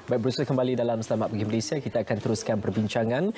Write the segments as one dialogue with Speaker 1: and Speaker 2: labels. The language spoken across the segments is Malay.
Speaker 1: Baik, bersua kembali dalam Selamat Pagi Malaysia. Kita akan teruskan perbincangan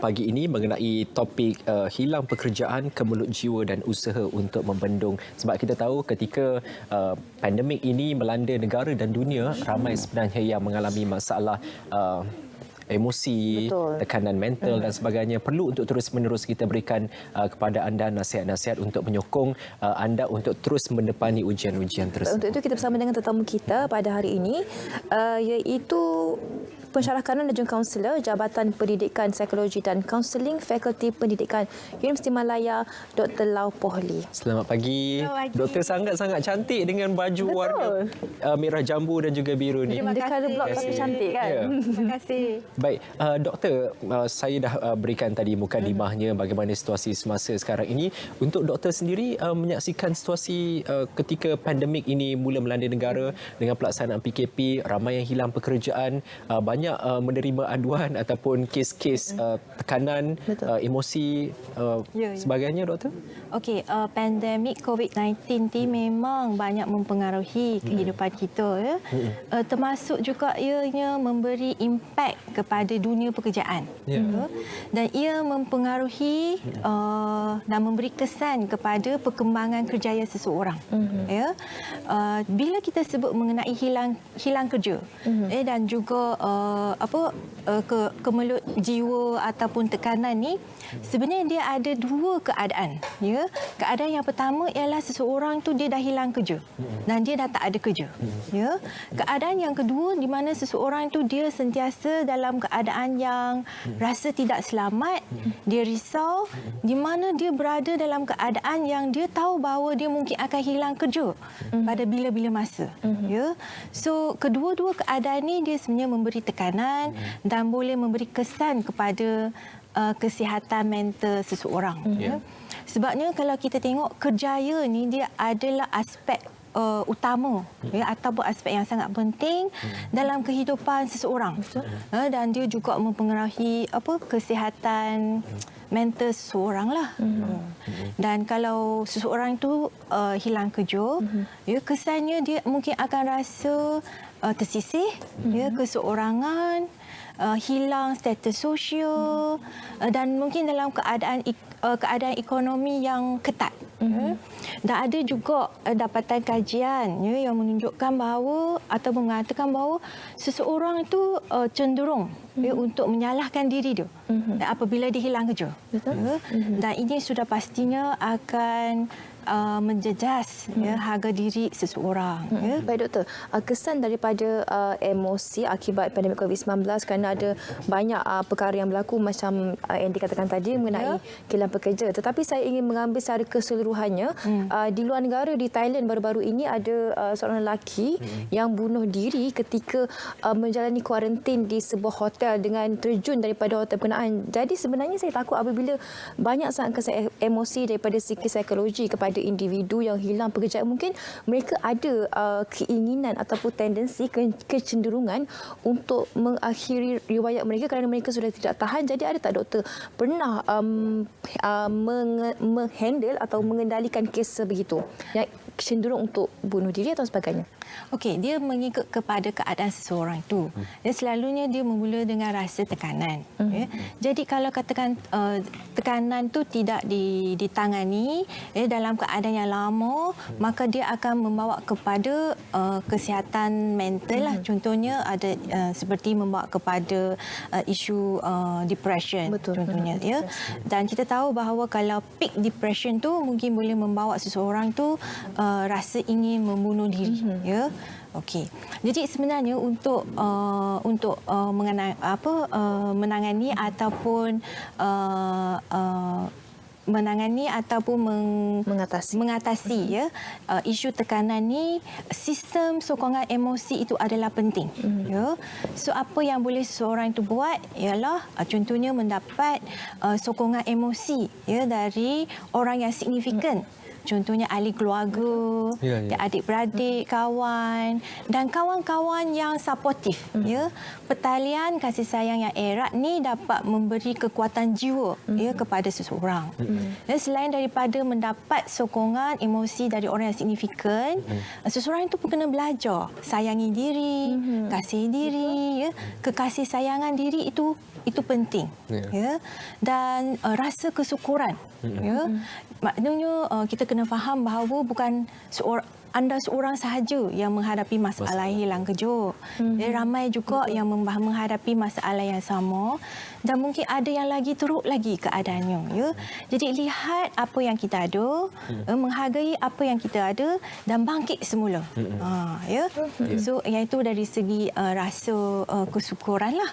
Speaker 1: pagi ini mengenai topik hilang pekerjaan, kemelut jiwa dan usaha untuk membendung. Sebab kita tahu ketika pandemik ini melanda negara dan dunia, ramai sebenarnya yang mengalami masalah emosi,
Speaker 2: Betul.
Speaker 1: tekanan mental dan sebagainya. Perlu untuk terus-menerus kita berikan kepada anda nasihat-nasihat untuk menyokong anda untuk terus mendepani ujian-ujian tersebut.
Speaker 2: Untuk itu kita bersama dengan tetamu kita pada hari ini iaitu pensyarah kanan dan juga kaunselor Jabatan Pendidikan Psikologi dan Kaunseling Fakulti Pendidikan Universiti Malaya Dr. Lau Poh Lee.
Speaker 1: Selamat pagi. Doktor sangat-sangat cantik dengan baju warna merah jambu dan juga biru ni.
Speaker 2: Dia colour block tapi cantik kan?
Speaker 1: Ya.
Speaker 3: Terima kasih.
Speaker 1: Baik, doktor, saya dah berikan tadi mukadimahnya bagaimana situasi semasa sekarang ini. Untuk doktor sendiri menyaksikan situasi ketika pandemik ini mula melanda negara dengan pelaksanaan PKP, ramai yang hilang pekerjaan, banyak menerima aduan ataupun kes-kes tekanan, emosi sebagainya, doktor?
Speaker 3: Okey, pandemik COVID-19 ni memang banyak mempengaruhi kehidupan kita ya. Termasuk juga ianya memberi impak kepada dunia pekerjaan. Dan ia mempengaruhi dan memberi kesan kepada perkembangan kerjaya seseorang. Ya. Bila kita sebut mengenai hilang kerja dan juga kemelut jiwa ataupun tekanan ni, sebenarnya dia ada dua keadaan. Ya. Keadaan yang pertama ialah seseorang tu dia dah hilang kerja dan dia dah tak ada kerja. Ya. Keadaan yang kedua di mana seseorang tu dia sentiasa dalam keadaan yang rasa tidak selamat, dia risau, di mana dia berada dalam keadaan yang dia tahu bahawa dia mungkin akan hilang kerja pada bila-bila masa. Ya. So kedua-dua keadaan ni dia sebenarnya memberi tekanan dan boleh memberi kesan kepada kesihatan mental seseorang. Ya. Sebabnya kalau kita tengok kerjaya ni dia adalah aspek utama ataupun aspek yang sangat penting dalam kehidupan seseorang. Dan dia juga mempengaruhi kesihatan mental seseorang lah. Dan kalau seseorang tu hilang kerja, kesannya dia mungkin akan rasa tersisih, keseorangan, hilang status sosial dan mungkin dalam keadaan ekonomi yang ketat. Dan ada juga dapatan kajian yang menunjukkan bahawa atau mengatakan bahawa seseorang itu cenderung untuk menyalahkan diri dia apabila dia hilang kerja. Dan ini sudah pastinya akan menjejas harga diri seseorang.
Speaker 2: Baik doktor, kesan daripada emosi akibat pandemik COVID-19 kerana ada banyak perkara yang berlaku macam yang dikatakan tadi mengenai kehilangan pekerja. Tetapi saya ingin mengambil secara keseluruhannya. Di luar negara, di Thailand baru-baru ini ada seorang lelaki yang bunuh diri ketika menjalani kuarantin di sebuah hotel dengan terjun daripada hotel berkenaan. Jadi sebenarnya saya takut apabila banyak sangat kesan emosi daripada segi psikologi kepada individu yang hilang pekerjaan, mungkin mereka ada keinginan ataupun tendensi kecenderungan untuk mengakhiri riwayat mereka kerana mereka sudah tidak tahan. Jadi ada tak doktor pernah menghandle atau mengendalikan kes sebegitu yang cenderung untuk bunuh diri atau sebagainya?
Speaker 3: Okey, dia mengikut kepada keadaan seseorang itu. Dan selalunya dia bermula dengan rasa tekanan. Jadi kalau katakan tekanan tu tidak ditangani dalam keadaan yang lama, maka dia akan membawa kepada kesihatan mental lah. Contohnya ada seperti membawa kepada isu depression.
Speaker 2: Betul,
Speaker 3: contohnya ya. Dan kita tahu bahawa kalau peak depression tu mungkin boleh membawa seseorang tu rasa ingin membunuh diri. Ya. Okey. Jadi sebenarnya untuk menangani ataupun mengatasi isu tekanan ni, sistem sokongan emosi itu adalah penting. Ya. So apa yang boleh seseorang itu buat ialah contohnya mendapat sokongan emosi dari orang yang signifikan Contohnya ahli keluarga, adik-beradik, kawan dan kawan-kawan yang supportif. Ya, pertalian kasih sayang yang erat ni dapat memberi kekuatan jiwa ya kepada seseorang. Ya, selain daripada mendapat sokongan emosi dari orang yang signifikan, seseorang itu pun kena belajar sayangi diri, kasih diri, ya. Kekasih sayangan diri itu penting. Ya. Dan rasa kesyukuran. Ya. Maknanya kita kena faham bahawa bukan anda seorang sahaja yang menghadapi masalah hilang kerja. Ramai juga yang menghadapi masalah yang sama dan mungkin ada yang lagi teruk lagi keadaannya. Ya. Jadi lihat apa yang kita ada, menghargai apa yang kita ada dan bangkit semula. Ya. So iaitu dari segi rasa kesyukuran lah.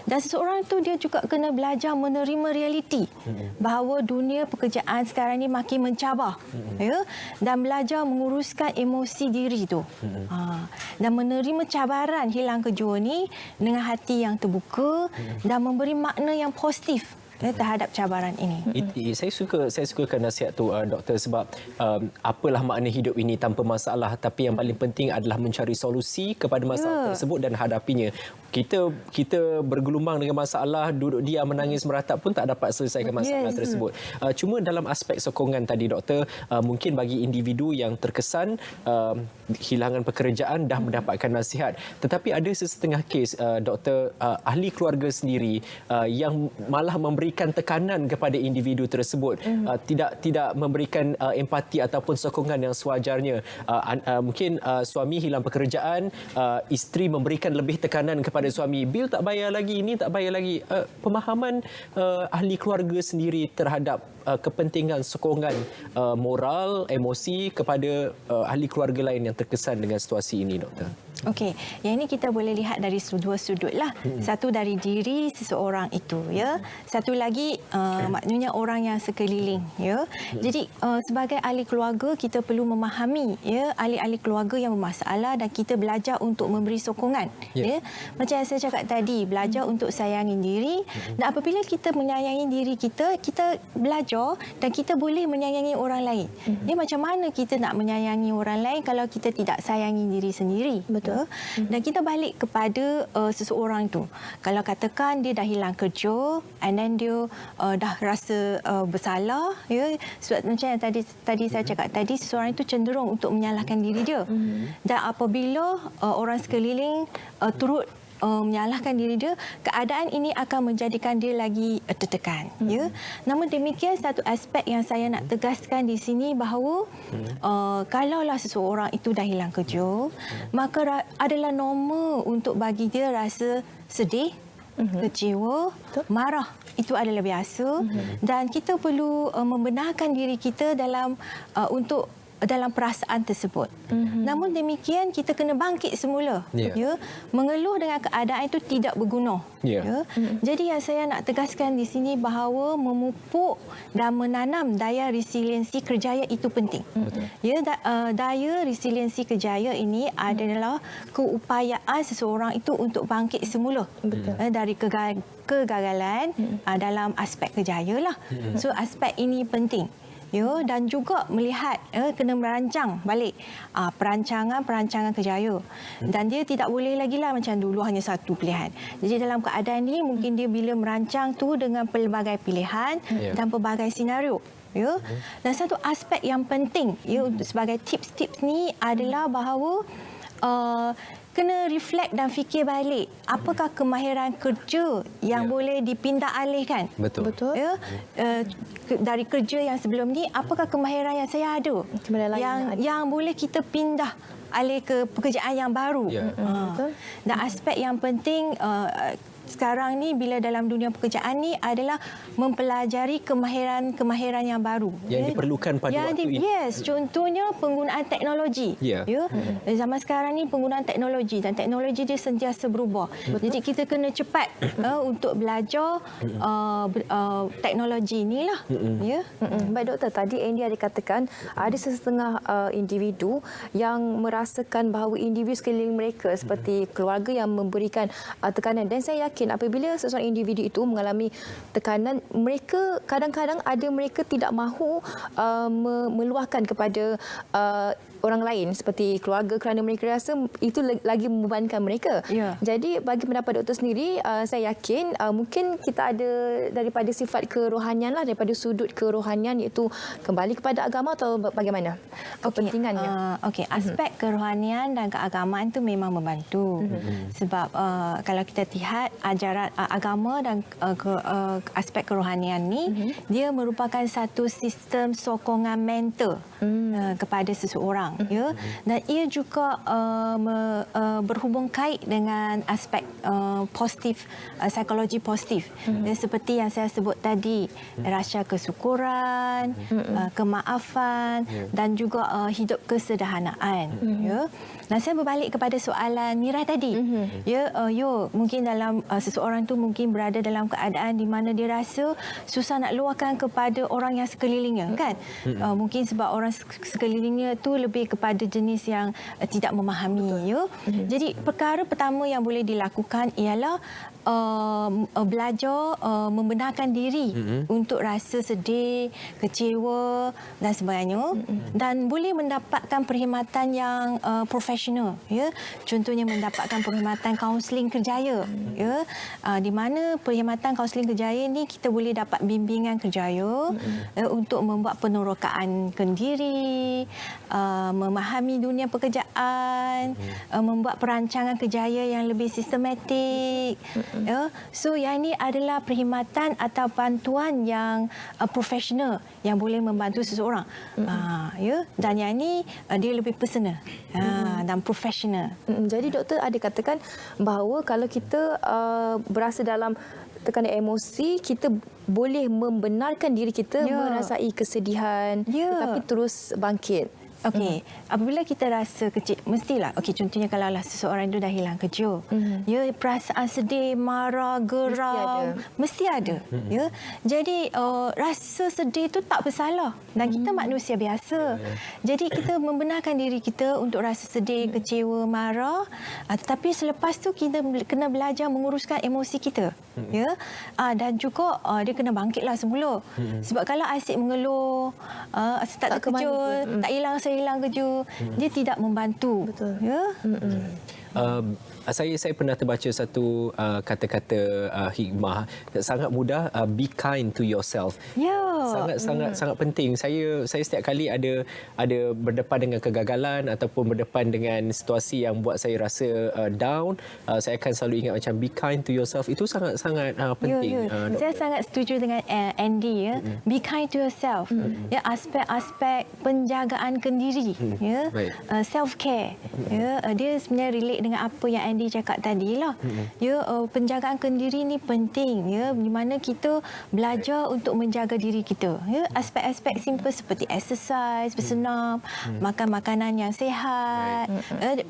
Speaker 3: Dan seseorang tu dia juga kena belajar menerima realiti bahawa dunia pekerjaan sekarang ni makin mencabar. Ya. Dan belajar menguruskan emosi diri tu. Dan menerima cabaran hilang kerja ni dengan hati yang terbuka dan memberi makna yang positif terhadap cabaran ini.
Speaker 1: Saya sukakan nasihat tu doktor sebab apalah makna hidup ini tanpa masalah, tapi yang paling penting adalah mencari solusi kepada masalah tersebut dan hadapinya. Kita bergelumbang dengan masalah, duduk diam menangis meratap pun tak dapat selesaikan masalah tersebut. Cuma dalam aspek sokongan tadi doktor, mungkin bagi individu yang terkesan kehilangan pekerjaan dah mendapatkan nasihat, tetapi ada sesetengah kes doktor, ahli keluarga sendiri yang malah memberikan tekanan kepada individu tersebut, tidak memberikan empati ataupun sokongan yang sewajarnya. Mungkin suami hilang pekerjaan, isteri memberikan lebih tekanan kepada suami, bil tak bayar lagi, ini tak bayar lagi. Pemahaman ahli keluarga sendiri terhadap kepentingan sokongan moral, emosi kepada ahli keluarga lain yang terkesan dengan situasi ini, doktor.
Speaker 3: Okey, yang ini kita boleh lihat dari dua sudut lah. Satu dari diri seseorang itu, ya. Satu lagi maknanya orang yang sekeliling, ya. Jadi sebagai ahli keluarga kita perlu memahami, ya, ahli-ahli keluarga yang bermasalah dan kita belajar untuk memberi sokongan, ya. Macam yang saya cakap tadi, belajar untuk sayangi diri dan apabila kita menyayangi diri kita, kita belajar dan kita boleh menyayangi orang lain. Ya, macam mana kita nak menyayangi orang lain kalau kita tidak sayangi diri sendiri? Betul. Dan kita balik kepada seseorang tu. Kalau katakan dia dah hilang kerja and then dia dah rasa bersalah, ya, sebab macam yang tadi saya cakap tadi, seseorang itu cenderung untuk menyalahkan diri dia. Dan apabila orang sekeliling turut menyalahkan diri dia, keadaan ini akan menjadikan dia lagi tertekan. Ya. Namun demikian, satu aspek yang saya nak tegaskan di sini bahawa kalaulah seseorang itu dah hilang kerja, maka adalah normal untuk bagi dia rasa sedih, kecewa, marah. Itu adalah biasa dan kita perlu membenarkan diri kita dalam perasaan tersebut. Namun demikian kita kena bangkit semula. Ya. Mengeluh dengan keadaan itu tidak berguna. Ya. Jadi yang saya nak tegaskan di sini bahawa memupuk dan menanam daya resiliensi kerjaya itu penting. Ya, daya resiliensi kerjaya ini adalah keupayaan seseorang itu untuk bangkit semula dari kegagalan dalam aspek kerjaya lah. So aspek ini penting. Ya, dan juga melihat kena merancang balik perancangan kerjaya. Dan dia tidak boleh lagi lah macam dulu hanya satu pilihan. Jadi dalam keadaan ini mungkin dia bila merancang tu dengan pelbagai pilihan dan pelbagai senario. Ya. Dan satu aspek yang penting ya untuk sebagai tips-tips ni adalah bahawa kena reflect dan fikir balik apakah kemahiran kerja yang boleh dipindah alihkan.
Speaker 1: Betul.
Speaker 3: Ya, dari kerja yang sebelum ni, apakah kemahiran yang saya ada yang boleh kita pindah alih ke pekerjaan yang baru. Dan aspek yang penting sekarang ni bila dalam dunia pekerjaan ni adalah mempelajari kemahiran yang baru
Speaker 1: yang diperlukan pada waktu ini.
Speaker 3: Yes, contohnya penggunaan teknologi. Ya. Zaman sekarang ni penggunaan teknologi dan teknologi dia sentiasa berubah. Jadi kita kena cepat untuk belajar teknologi inilah. Ya.
Speaker 2: Baik doktor, tadi Andy ada katakan ada sesetengah individu yang merasakan bahawa individu sekeliling mereka seperti keluarga yang memberikan tekanan, dan saya yakin yakin apabila seseorang individu itu mengalami tekanan, mereka kadang-kadang mereka tidak mahu meluahkan kepada orang lain seperti keluarga kerana mereka rasa itu lagi membebankan mereka.
Speaker 3: Ya.
Speaker 2: Jadi bagi pendapat doktor sendiri, saya yakin mungkin kita ada daripada sifat kerohanian lah, daripada sudut kerohanian, iaitu kembali kepada agama atau bagaimana kepentingannya.
Speaker 3: Okey, aspek kerohanian dan keagamaan itu memang membantu. Sebab kalau kita lihat ajaran agama dan aspek kerohanian ni, dia merupakan satu sistem sokongan mental kepada seseorang. Ya, dan ia juga berhubung kait dengan aspek positif, psikologi positif. Seperti yang saya sebut tadi, rasa kesyukuran, kemaafan dan juga hidup kesederhanaan. Ya. Dan saya berbalik kepada soalan Mira tadi. Ya, mungkin dalam seseorang tu mungkin berada dalam keadaan di mana dia rasa susah nak luahkan kepada orang yang sekelilingnya, kan? Mungkin sebab orang sekelilingnya tu lebih kepada jenis yang tidak memahami. Ya. Jadi perkara pertama yang boleh dilakukan ialah belajar membenarkan diri untuk rasa sedih, kecewa dan sebagainya, dan boleh mendapatkan perkhidmatan yang profesional. Ya. Contohnya mendapatkan perkhidmatan kaunseling kerjaya. Ya. Di mana perkhidmatan kaunseling kerjaya ni kita boleh dapat bimbingan kerjaya untuk membuat penerokaan diri, memahami dunia pekerjaan, membuat perancangan kerjaya yang lebih sistematik. So yang ini adalah perkhidmatan atau bantuan yang profesional yang boleh membantu seseorang. Dan yang ini dia lebih personal dan profesional.
Speaker 2: Jadi doktor ada katakan bahawa kalau kita berasa dalam tekanan emosi, kita boleh membenarkan diri kita merasai kesedihan, tetapi terus bangkit.
Speaker 3: Okey, apabila kita rasa kecil, mestilah, contohnya kalau seseorang itu dah hilang kerja, ya, perasaan sedih, marah, geram, mesti ada. Ya. Jadi rasa sedih itu tak bersalah dan kita manusia biasa. Jadi kita membenarkan diri kita untuk rasa sedih, kecewa, marah, tetapi selepas tu kita kena belajar menguruskan emosi kita. Ya. Dan juga dia kena bangkitlah semula. Sebab kalau asyik mengeluh, tak terkejut, tak hilang kerja, dia tidak membantu.
Speaker 2: Betul.
Speaker 3: Ya.
Speaker 1: Saya pernah terbaca satu kata-kata hikmah sangat mudah, be kind to yourself. Sangat penting. Saya setiap kali ada berdepan dengan kegagalan ataupun berdepan dengan situasi yang buat saya rasa down, saya akan selalu ingat macam be kind to yourself. Itu sangat penting.
Speaker 3: Saya sangat setuju dengan Andy, ya. Be kind to yourself. Ya, aspek-aspek penjagaan kendiri, ya. Self care. Ya, dia sebenarnya relate dengan apa yang Andy cakap tadi lah. Ya, penjagaan kendiri ni penting, ya, di mana kita belajar untuk menjaga diri kita. Ya, aspek-aspek simple seperti exercise, bersenam, makan makanan yang sihat,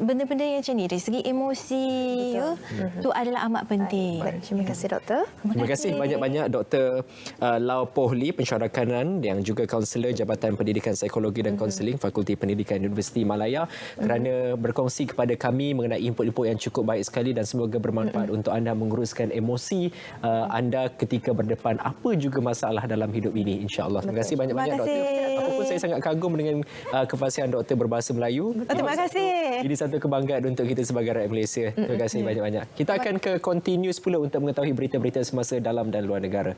Speaker 3: benda-benda yang macam ni dari segi emosi, ya, tu adalah amat penting.
Speaker 2: Terima kasih doktor.
Speaker 1: Terima kasih banyak-banyak Dr. Lau Poh Lee, pensyarakanan yang juga kaunselor Jabatan Pendidikan Psikologi dan Kaunseling Fakulti Pendidikan Universiti Malaya, kerana berkongsi kepada kami mengenai input-input yang cukup baik sekali, dan semoga bermanfaat untuk anda menguruskan emosi anda ketika berdepan apa juga masalah dalam hidup ini, insya-Allah. Terima kasih banyak-banyak doktor. Apapun saya sangat kagum dengan kefasihan doktor berbahasa Melayu.
Speaker 3: Terima kasih.
Speaker 1: Ini satu kebanggaan untuk kita sebagai rakyat Malaysia. Terima kasih banyak-banyak. Kita akan ke Continuous pula untuk mengetahui berita-berita semasa dalam dan luar negara.